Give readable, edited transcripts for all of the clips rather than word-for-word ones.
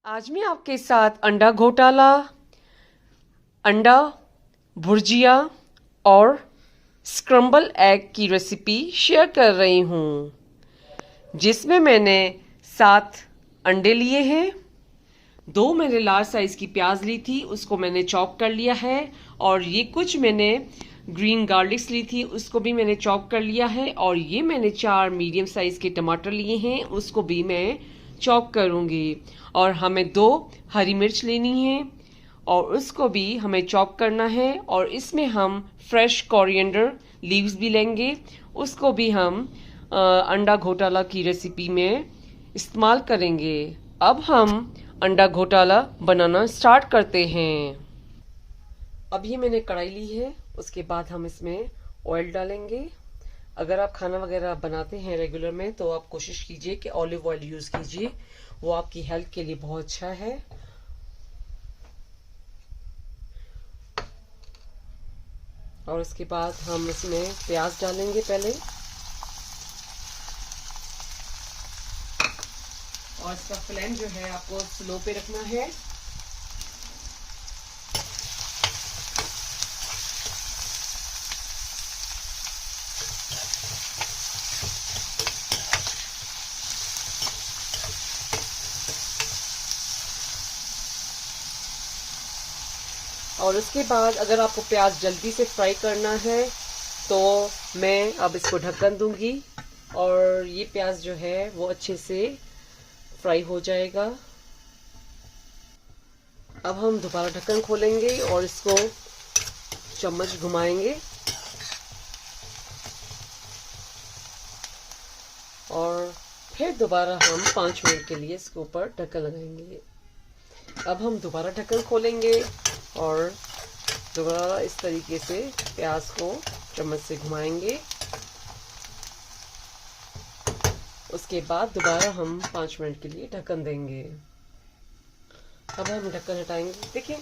आज मैं आपके साथ अंडा घोटाला, अंडा भुर्जिया और स्क्रम्बल एग की रेसिपी शेयर कर रही हूँ, जिसमें मैंने 7 अंडे लिए हैं। 2 मैंने लार्ज साइज़ की प्याज ली थी, उसको मैंने चॉप कर लिया है। और ये कुछ मैंने ग्रीन गार्लिक्स ली थी, उसको भी मैंने चॉप कर लिया है। और ये मैंने 4 मीडियम साइज़ के टमाटर लिए हैं, उसको भी मैं चॉप करूँगी। और हमें 2 हरी मिर्च लेनी है और उसको भी हमें चॉप करना है। और इसमें हम फ्रेश कोरिएंडर लीव्स भी लेंगे, उसको भी हम अंडा घोटाला की रेसिपी में इस्तेमाल करेंगे। अब हम अंडा घोटाला बनाना स्टार्ट करते हैं। अब ये मैंने कढ़ाई ली है, उसके बाद हम इसमें ऑयल डालेंगे। अगर आप खाना वगैरह बनाते हैं रेगुलर में तो आप कोशिश कीजिए कि ऑलिव ऑयल यूज़ कीजिए, वो आपकी हेल्थ के लिए बहुत अच्छा है। और उसके बाद हम इसमें प्याज डालेंगे पहले, और इसका फ्लेम जो है आपको स्लो पे रखना है। और उसके बाद अगर आपको प्याज जल्दी से फ्राई करना है तो मैं अब इसको ढक्कन दूंगी और ये प्याज जो है वो अच्छे से फ्राई हो जाएगा। अब हम दोबारा ढक्कन खोलेंगे और इसको चम्मच घुमाएंगे और फिर दोबारा हम 5 मिनट के लिए इसके ऊपर ढक्कन लगाएंगे। अब हम दोबारा ढक्कन खोलेंगे और दोबारा इस तरीके से प्याज को चम्मच से घुमाएंगे। उसके बाद दोबारा हम 5 मिनट के लिए ढक्कन देंगे। अब हम ढक्कन हटाएंगे। देखिए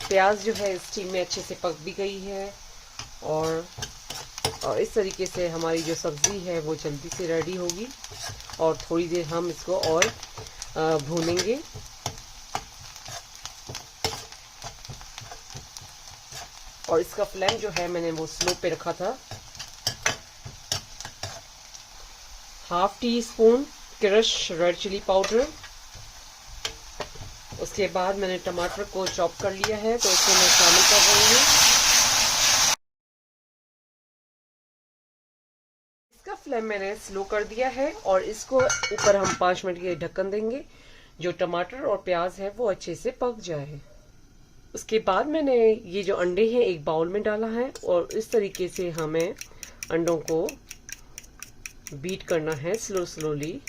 प्याज जो है स्टीम में अच्छे से पक भी गई है और इस तरीके से हमारी जो सब्ज़ी है वो जल्दी से रेडी होगी। और थोड़ी देर हम इसको और भूनेंगे। और इसका फ्लेम जो है मैंने वो स्लो पे रखा था। ½ teaspoon crush red chilli powder. उसके बाद मैंने टमाटर को चॉप कर लिया है तो इसको मैं शामिल कर रही हूँ। इसका फ्लेम मैंने स्लो कर दिया है और इसको ऊपर हम 5 मिनट के लिए ढक्कन देंगे, जो टमाटर और प्याज है वो अच्छे से पक जाए। उसके बाद मैंने ये जो अंडे हैं एक बाउल में डाला है और इस तरीके से हमें अंडों को बीट करना है स्लोली।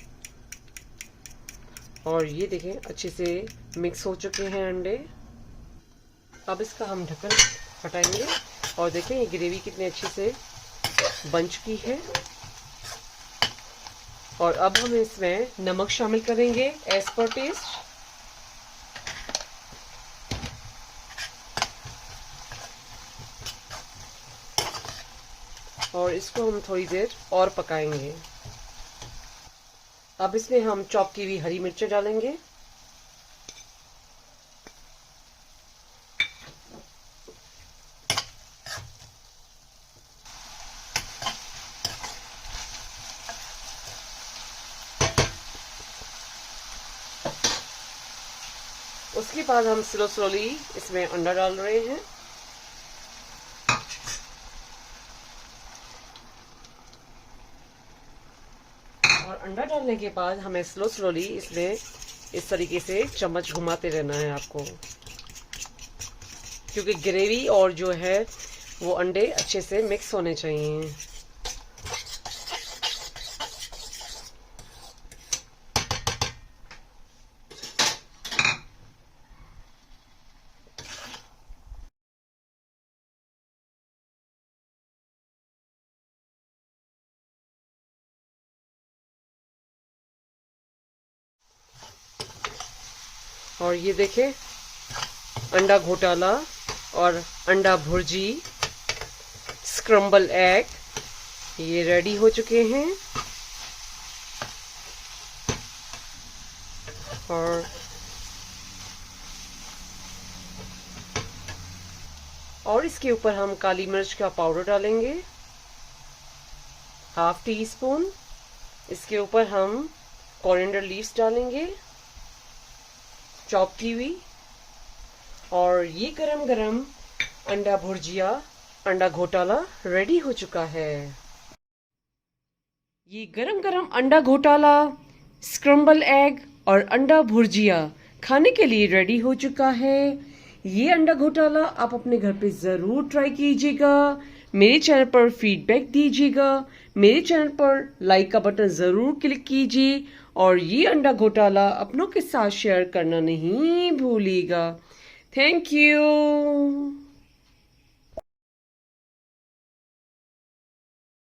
और ये देखें अच्छे से मिक्स हो चुके हैं अंडे। अब इसका हम ढक्कन हटाएंगे और देखें ये ग्रेवी कितनी अच्छे से बन चुकी है। और अब हम इसमें नमक शामिल करेंगे एज पर टेस्ट। और इसको हम थोड़ी देर और पकाएंगे। अब इसमें हम चॉप की हुई हरी मिर्चें डालेंगे। उसके बाद हम स्लोली इसमें अंडा डाल रहे हैं। और अंडा डालने के बाद हमें स्लोली इसमें इस तरीके से चम्मच घुमाते रहना है आपको, क्योंकि ग्रेवी और जो है वो अंडे अच्छे से मिक्स होने चाहिए। और ये देखें अंडा घोटाला और अंडा भुर्जी स्क्रम्बल एग ये रेडी हो चुके हैं। और और इसके ऊपर हम काली मिर्च का पाउडर डालेंगे, हाफ टी स्पून। इसके ऊपर हम कोरिएंडर लीव्स डालेंगे, चॉप की हुई। और ये गरम गरम अंडा भुर्जिया, अंडा घोटाला रेडी हो चुका है। ये गरम गरम अंडा घोटाला, स्क्रम्बल एग और अंडा भुर्जिया खाने के लिए रेडी हो चुका है। ये अंडा घोटाला आप अपने घर पे ज़रूर ट्राई कीजिएगा। मेरे चैनल पर फीडबैक दीजिएगा। मेरे चैनल पर लाइक का बटन ज़रूर क्लिक कीजिए और ये अंडा घोटाला अपनों के साथ शेयर करना नहीं भूलिएगा। Thank you.